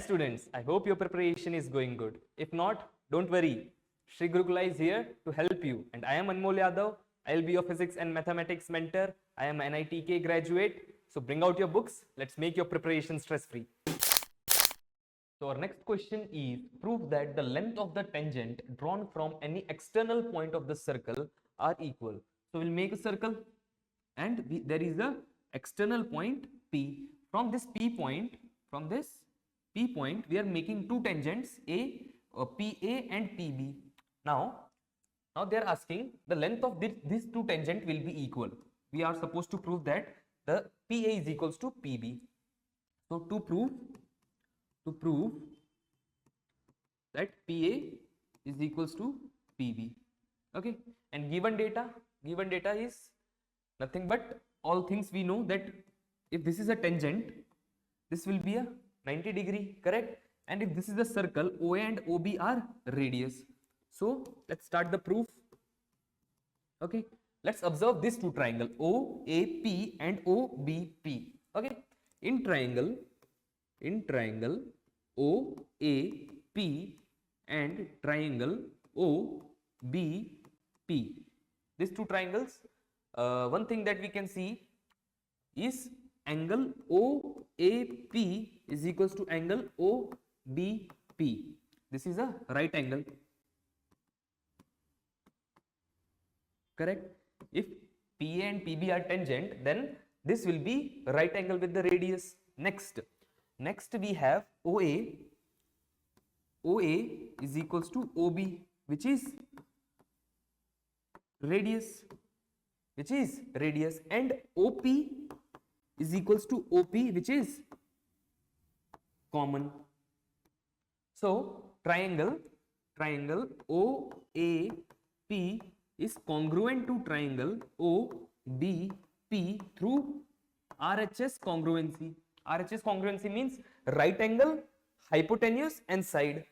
students, I hope your preparation is going good. If not, don't worry. Sri Gurukula is here to help you. And I am Anmol Yadav. I will be your physics and mathematics mentor. I am an NEET graduate. So bring out your books. Let's make your preparation stress-free. So our next question is, prove that the length of the tangent drawn from any external point of the circle are equal. So we'll make a circle and there is a external point P. From this P point, we are making two tangents PA and PB. Now they are asking the length of these two tangent will be equal. We are supposed to prove that the PA is equals to PB. So to prove that PA is equals to PB. Okay, and given data is nothing but all things we know that if this is a tangent, this will be a 90 degree, correct? And if this is a circle, OA and OB are radius. So let's start the proof. Okay, let's observe this two triangle OAP and OBP. Okay, in triangle OAP and triangle OBP. These two triangles, one thing that we can see is angle OAP is equals to angle OBP. This is a right angle, correct? If PA and PB are tangent, then this will be right angle with the radius. Next we have OA is equals to OB, which is radius, and OP is equals to OP, which is common. So triangle OAP is congruent to triangle OBP through RHS congruency. RHS congruency means right angle, hypotenuse and side.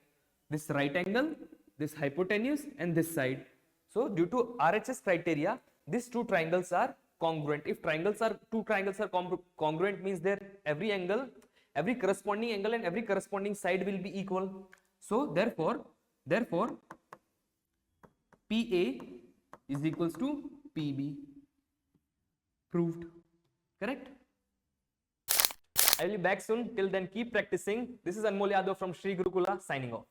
This right angle, this hypotenuse and this side. So due to RHS criteria, these two triangles are congruent. If two triangles are congruent, means their every corresponding angle and every corresponding side will be equal. So therefore PA is equals to PB. Proved. Correct? I will be back soon. Till then, keep practicing. This is Anmol Yadav from Sri Gurukula signing off.